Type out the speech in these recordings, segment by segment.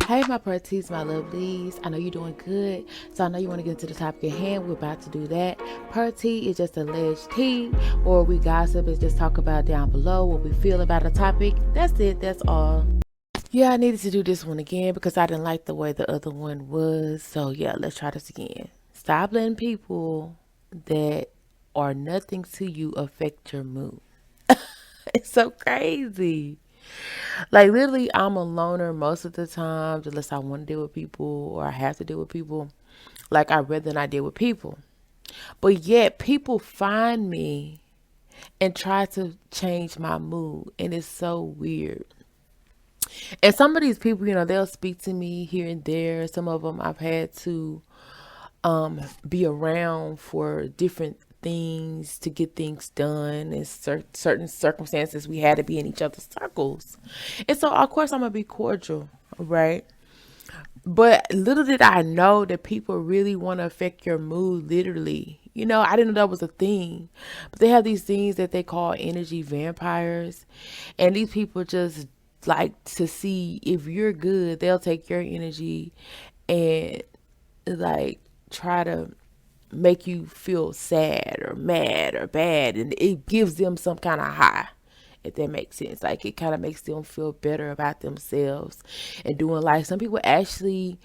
Hey, my pretties, my lovelies. I know you're doing good. So I know you want to get into the topic at hand. We're about to do that. Per tea is just alleged tea, or we gossip and just talk about down below what we feel about a topic. That's it. That's all. Yeah, I needed to do this one again because I didn't like the way the other one was. So yeah, let's try this again. Stop letting people that are nothing to you affect your mood. It's so crazy. Like literally, I'm a loner most of the time, unless I want to deal with people or I have to deal with people. Like I rather not deal with people, but yet people find me and try to change my mood, and it's so weird. And some of these people, they'll speak to me here and there. Some of them I've had to be around for different things to get things done in certain circumstances we had to be in each other's circles, and so of course I'm gonna be cordial, right? But little did I know that people really want to affect your mood literally. I didn't know that was a thing. But they have these things that they call energy vampires. And these people just like to see if you're good, they'll take your energy and like try to make you feel sad or mad or bad, and it gives them some kind of high, if that makes sense. Like it kind of makes them feel better about themselves and doing life. Some people actually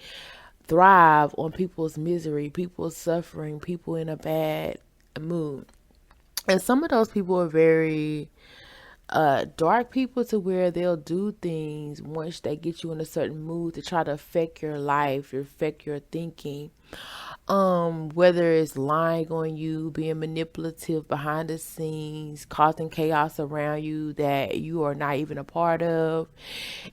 thrive on people's misery, people's suffering, people in a bad mood. And some of those people are very dark people, to where they'll do things once they get you in a certain mood to try to affect your life, affect your thinking. Whether it's lying on you, being manipulative behind the scenes, causing chaos around you that you are not even a part of.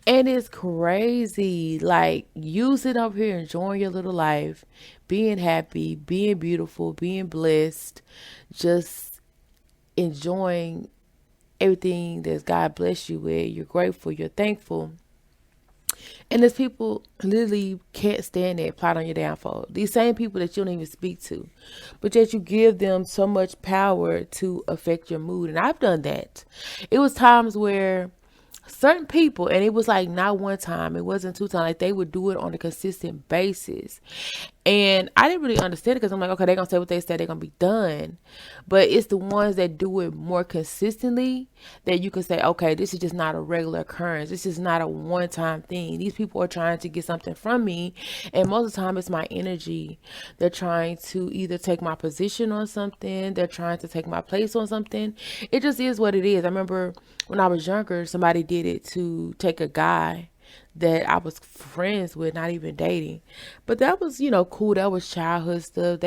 And it's crazy. Like you sitting up here enjoying your little life, being happy, being beautiful, being blessed, just enjoying everything that God bless you with. You're grateful, you're thankful. And there's people literally can't stand that, plot on your downfall. These same people that you don't even speak to, but yet you give them so much power to affect your mood. And I've done that. It was times where certain people, and it was like not one time, it wasn't two times, like they would do it on a consistent basis. And I didn't really understand it because I'm like, okay, they're gonna say what they said, they're gonna be done. But it's the ones that do it more consistently that you can say, okay, this is just not a regular occurrence. This is not a one time thing. These people are trying to get something from me. And most of the time it's my energy. They're trying to either take my position on something, they're trying to take my place on something. It just is what it is. I remember when I was younger, somebody did it to take a guy that I was friends with, not even dating. But that was, cool. That was childhood stuff.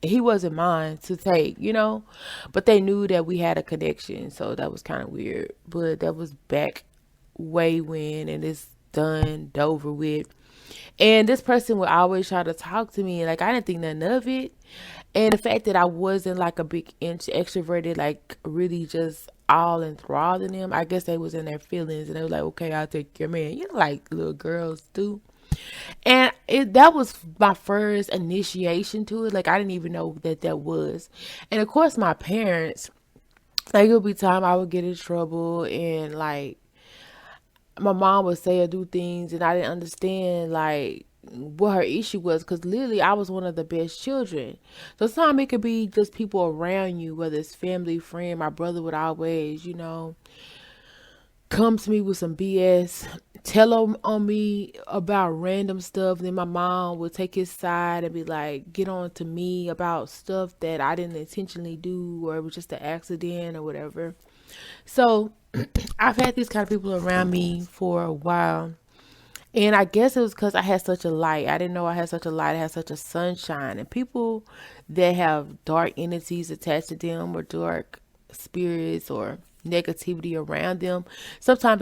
He wasn't mine to take, but they knew that we had a connection. So that was kind of weird. But that was back way when, and it's done, over with. And this person would always try to talk to me, and like I didn't think nothing of it. And the fact that I wasn't like a big inch extroverted, like really just all enthralled in them, I guess they was in their feelings, and they were like, okay, I'll take your man. Like little girls do. And that was my first initiation to it. Like I didn't even know that that was. And of course, my parents, like it would be time I would get in trouble, and like my mom would say or do things, and I didn't understand like what her issue was, because literally I was one of the best children. So sometimes it could be just people around you, whether it's family, friend. My brother would always, come to me with some BS, tell on me about random stuff. Then my mom would take his side and be like, get on to me about stuff that I didn't intentionally do, or it was just an accident or whatever. So I've had these kind of people around me for a while. And I guess it was because I had such a light. I didn't know I had such a light. I had such a sunshine. And people that have dark entities attached to them, or dark spirits or negativity around them, sometimes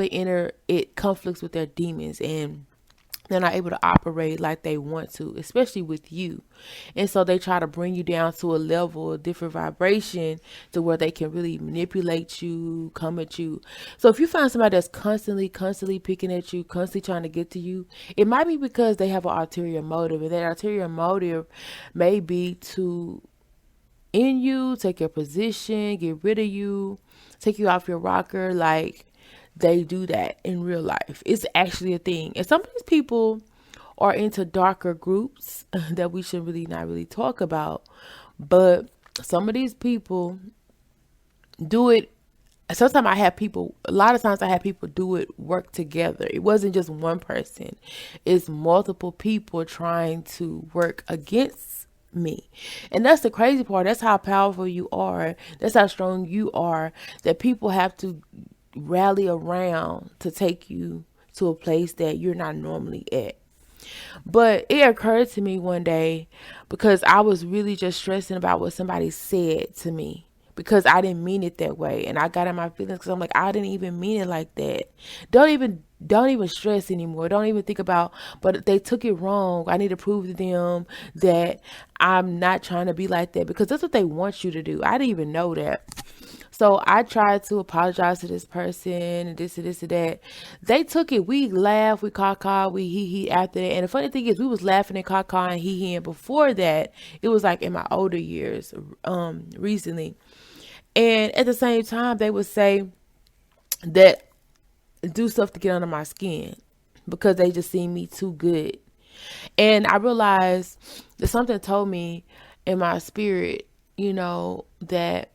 it conflicts with their demons, and they're not able to operate like they want to, especially with you. And so they try to bring you down to a level, a different vibration, to where they can really manipulate you, come at you. So if you find somebody that's constantly picking at you, constantly trying to get to you, it might be because they have an ulterior motive. And that ulterior motive may be to end you, take your position, get rid of you, take you off your rocker. Like they do that in real life. It's actually a thing. And some of these people are into darker groups that we should really not really talk about. But some of these people do it. Sometimes a lot of times I have people do it, work together. It wasn't just one person. It's multiple people trying to work against me. And that's the crazy part. That's how powerful you are. That's how strong you are, that people have to rally around to take you to a place that you're not normally at. But it occurred to me one day, because I was really just stressing about what somebody said to me, because I didn't mean it that way. And I got in my feelings because I'm like, I didn't even mean it like that. Don't even stress anymore. Don't even think about, but they took it wrong. I need to prove to them that I'm not trying to be like that, because that's what they want you to do. I didn't even know that. So I tried to apologize to this person and this and this and that. They took it. We laughed, we caw, we hee after that. And the funny thing is, we was laughing and caw and hee. And before that, it was like in my older years, recently. And at the same time, they would say that do stuff to get under my skin, because they just see me too good. And I realized that something told me in my spirit, that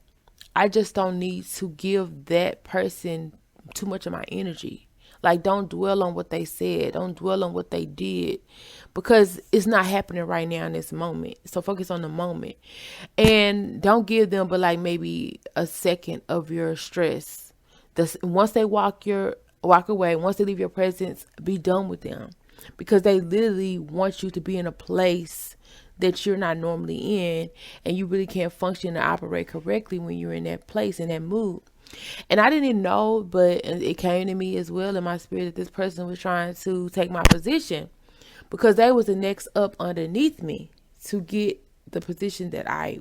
I just don't need to give that person too much of my energy. Like, don't dwell on what they said. Don't dwell on what they did, because it's not happening right now in this moment. So focus on the moment, and don't give them but like maybe a second of your stress. Once they walk away, once they leave your presence, be done with them, because they literally want you to be in a place that you're not normally in, and you really can't function and operate correctly when you're in that place, in that mood. And I didn't even know, but it came to me as well in my spirit that this person was trying to take my position, because they was the next up underneath me to get the position that I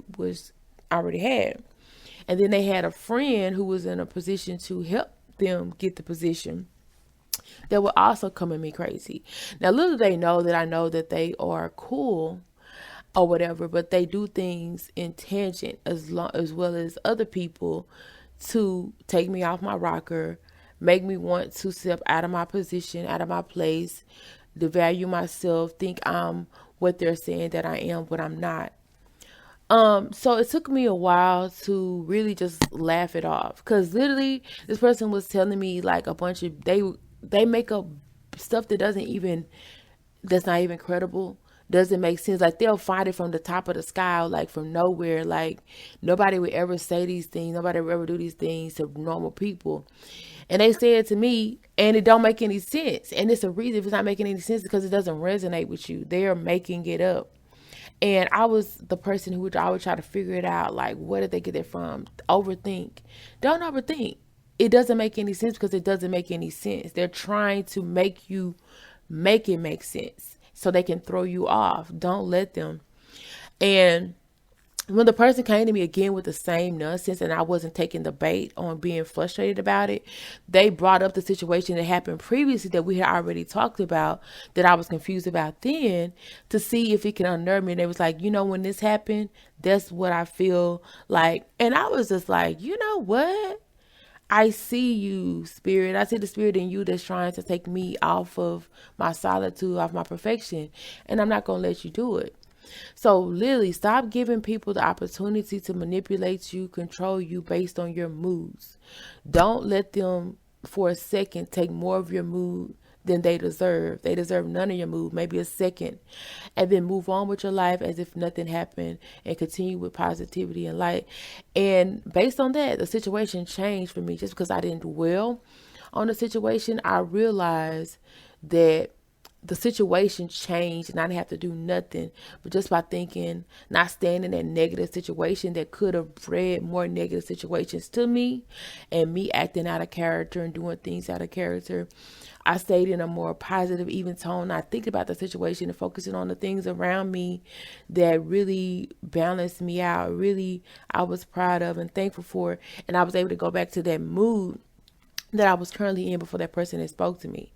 already had. And then they had a friend who was in a position to help them get the position that would also come at me crazy. Now, little do they know that I know that they are cool or whatever, but they do things in tangent as well as other people to take me off my rocker, make me want to step out of my position, out of my place, devalue myself, think I'm what they're saying that I am, but I'm not. So it took me a while to really just laugh it off, because literally this person was telling me like a bunch of they make up stuff that's not even credible, doesn't make sense. Like, they'll find it from the top of the sky, like from nowhere. Like, nobody would ever say these things. Nobody would ever do these things to normal people. And they say it to me, and it don't make any sense. And it's a reason if it's not making any sense, because it doesn't resonate with you. They're making it up. And I was the person who would always try to figure it out. Like, where did they get it from? Overthink. Don't overthink. It doesn't make any sense, because it doesn't make any sense. They're trying to make you make it make sense so they can throw you off. Don't let them. And when the person came to me again with the same nonsense, and I wasn't taking the bait on being frustrated about it, they brought up the situation that happened previously that we had already talked about, that I was confused about then, to see if it can unnerve me. And they was like, when this happened, that's what I feel like. And I was just like, you know what? I see you, spirit. I see the spirit in you that's trying to take me off of my solitude, off my perfection. And I'm not going to let you do it. So literally, stop giving people the opportunity to manipulate you, control you based on your moods. Don't let them for a second take more of your mood than they deserve. They deserve none of your mood, maybe a second. And then move on with your life as if nothing happened, and continue with positivity and light. And based on that, the situation changed for me. Just because I didn't dwell on the situation, I realized that the situation changed, and I didn't have to do nothing, but just by thinking, not staying in that negative situation that could have bred more negative situations to me, and me acting out of character and doing things out of character. I stayed in a more positive, even tone. I think about the situation and focusing on the things around me that really balanced me out. Really, I was proud of and thankful for. And I was able to go back to that mood that I was currently in before that person had spoke to me.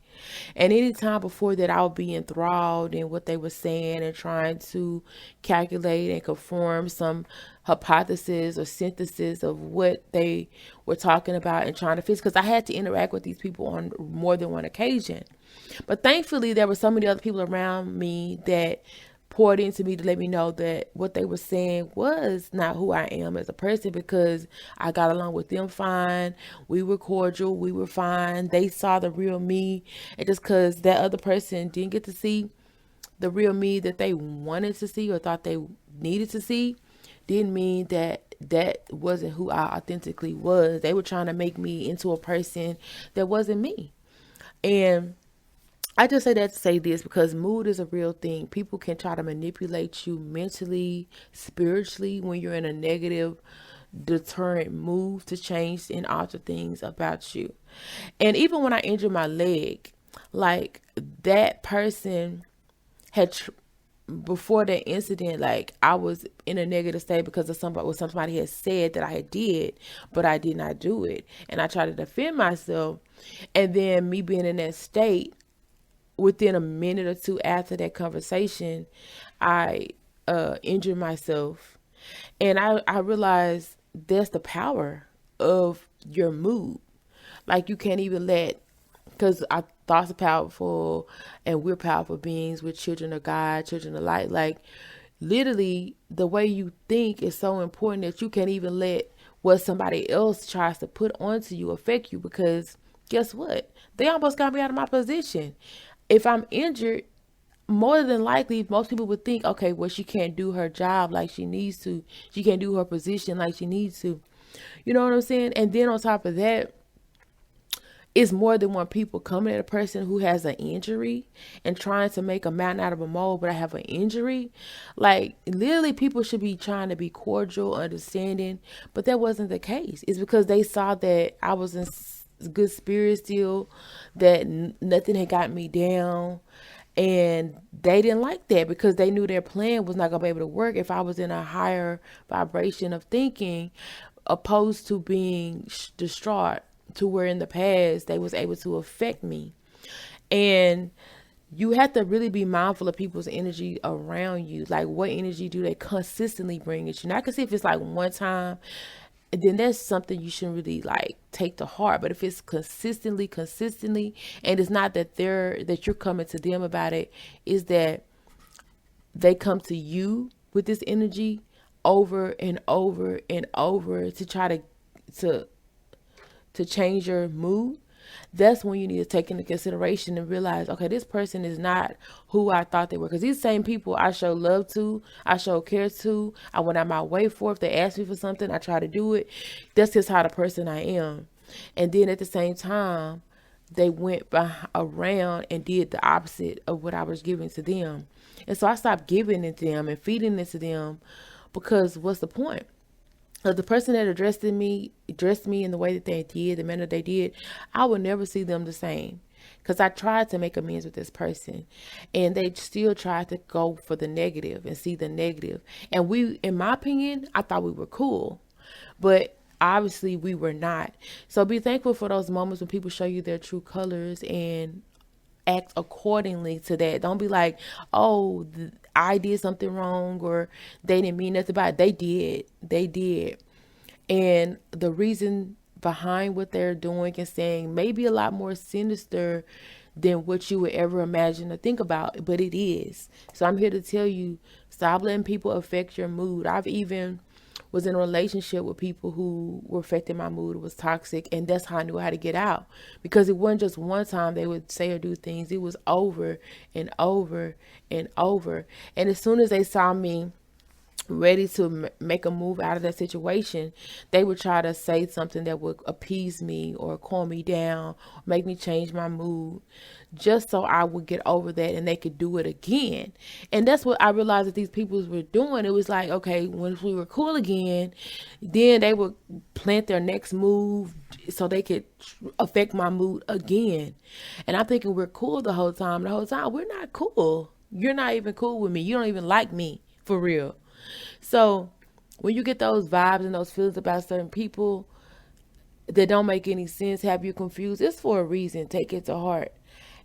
And any time before that, I would be enthralled in what they were saying and trying to calculate and conform some hypothesis or synthesis of what they were talking about and trying to fix, because I had to interact with these people on more than one occasion. But thankfully, there were so many other people around me that poured into me to let me know that what they were saying was not who I am as a person, because I got along with them fine. We were cordial. We were fine. They saw the real me. And just because that other person didn't get to see the real me that they wanted to see or thought they needed to see, didn't mean that that wasn't who I authentically was. They were trying to make me into a person that wasn't me. And I just say that to say this, because mood is a real thing. People can try to manipulate you mentally, spiritually, when you're in a negative, deterrent mood to change and alter things about you. And even when I injured my leg, like that person had before that incident, like I was in a negative state because of somebody, what somebody had said that I did, but I did not do it, and I tried to defend myself. And then me being in that state, within a minute or two after that conversation, I injured myself. And I realized that's the power of your mood. Like, you can't even let, because our thoughts are powerful and we're powerful beings. We're children of God, children of light. Like, literally, the way you think is so important that you can't even let what somebody else tries to put onto you affect you, because guess what? They almost got me out of my position. If I'm injured, more than likely, most people would think, okay, well, she can't do her job like she needs to. She can't do her position like she needs to. You know what I'm saying? And then on top of that, it's more than one people coming at a person who has an injury and trying to make a mountain out of a mole, but I have an injury. Like, literally, people should be trying to be cordial, understanding, but that wasn't the case. It's because they saw that I was in good spirits still, that nothing had got me down. And they didn't like that because they knew their plan was not going to be able to work if I was in a higher vibration of thinking, opposed to being distraught, to where in the past they was able to affect me. And you have to really be mindful of people's energy around you. Like, what energy do they consistently bring at you? Now, I can see if it's like one time, then that's something you shouldn't really like take to heart. But if it's consistently, and it's not that you're coming to them about it, is that they come to you with this energy over and over and over to try to change your mood, that's when you need to take into consideration and realize, okay, this person is not who I thought they were. Because these same people I show love to, I show care to, I went out my way for. If they ask me for something, I try to do it. That's just how the person I am. And then at the same time, they went around and did the opposite of what I was giving to them. And so I stopped giving it to them and feeding it to them, because what's the point? The person that addressed me in the way that they did, the manner they did, I would never see them the same. Because I tried to make amends with this person, and they still tried to go for the negative and see the negative. And we, in my opinion, I thought we were cool, but obviously we were not. So be thankful for those moments when people show you their true colors and act accordingly to that. Don't be like, oh, I did something wrong, or they didn't mean nothing about it. They did. And the reason behind what they're doing and saying may be a lot more sinister than what you would ever imagine or think about, but it is. So I'm here to tell you, stop letting people affect your mood. I've even was in a relationship with people who were affecting my mood. It was toxic, and that's how I knew how to get out, because it wasn't just one time they would say or do things. It was over and over and over. And as soon as they saw me ready to make a move out of that situation, they would try to say something that would appease me or calm me down, make me change my mood, just so I would get over that and they could do it again. And that's what I realized that these people were doing. It was like, okay, once we were cool again, then they would plant their next move so they could affect my mood again. And I'm thinking we're cool the whole time. The whole time we're not cool. You're not even cool with me. You don't even like me, for real. So when you get those vibes and those feelings about certain people that don't make any sense, have you confused, it's for a reason. Take it to heart.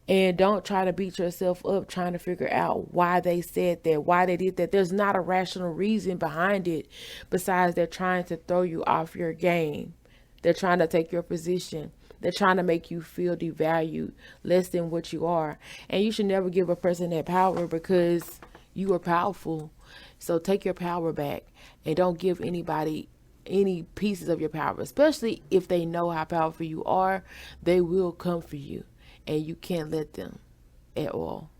And don't try to beat yourself up trying to figure out why they said that, why they did that. There's not a rational reason behind it besides they're trying to throw you off your game. They're trying to take your position. They're trying to make you feel devalued, less than what you are. And you should never give a person that power because you are powerful. So take your power back and don't give anybody any pieces of your power, especially if they know how powerful you are. They will come for you and you can't let them at all.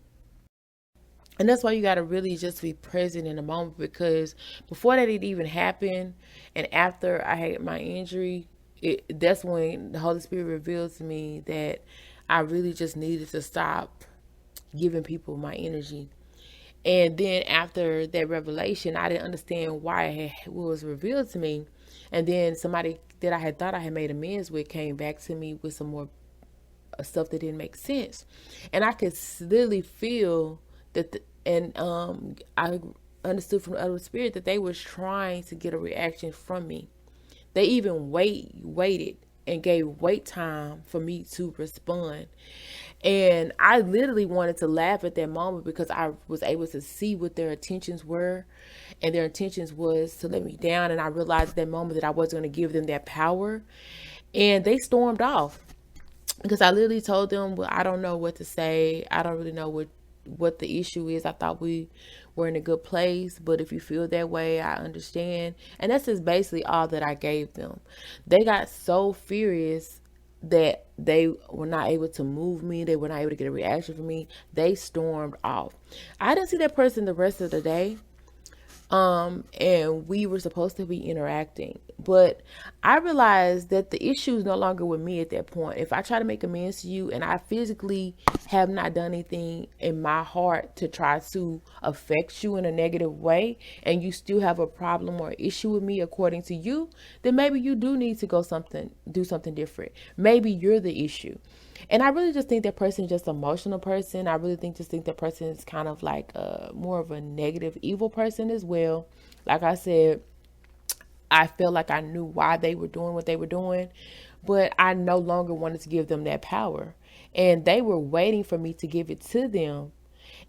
And that's why you got to really just be present in the moment, because before that it even happened and after I had my injury, that's when the Holy Spirit revealed to me that I really just needed to stop giving people my energy. And then after that revelation, I didn't understand why it was revealed to me. And then somebody that I had thought I had made amends with came back to me with some more stuff that didn't make sense. And I could literally feel that, I understood from the other spirit that they was trying to get a reaction from me. They even waited and gave wait time for me to respond. And I literally wanted to laugh at that moment because I was able to see what their intentions were. And their intentions was to let me down. And I realized at that moment that I wasn't going to give them that power. And they stormed off because I literally told them, well, I don't know what to say. I don't really know what the issue is. I thought we were in a good place, but if you feel that way, I understand. And that's just basically all that I gave them. They got so furious that they were not able to move me. They were not able to get a reaction from me. They stormed off. I didn't see that person the rest of the day. And we were supposed to be interacting, but I realized that the issue is no longer with me at that point. If I try to make amends to you and I physically have not done anything in my heart to try to affect you in a negative way, and you still have a problem or issue with me according to you, then maybe you do need to do something different. Maybe you're the issue. And I really just think that person is just an emotional person. I really think that person is kind of like more of a negative, evil person as well. Like I said, I felt like I knew why they were doing what they were doing, but I no longer wanted to give them that power. And they were waiting for me to give it to them.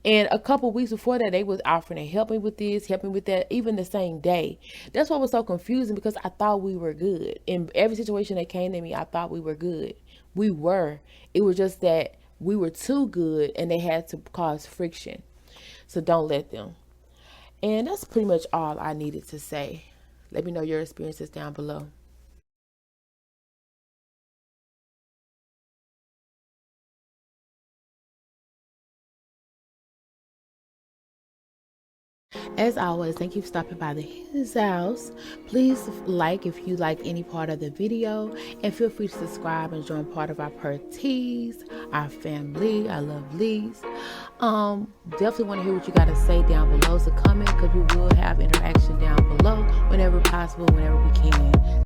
And a couple weeks before that, they was offering to help me with this, help me with that, even the same day. That's what was so confusing because I thought we were good. In every situation that came to me, I thought we were good. We were. It was just that we were too good and they had to cause friction. So don't let them. And that's pretty much all I needed to say. Let me know your experiences down below. As always, thank you for stopping by his house. Please like if you like any part of the video, and feel free to subscribe and join part of our Pertees, our family, our lovelies. Definitely want to hear what you got to say down below, so comment because we will have interaction down below whenever possible, whenever we can.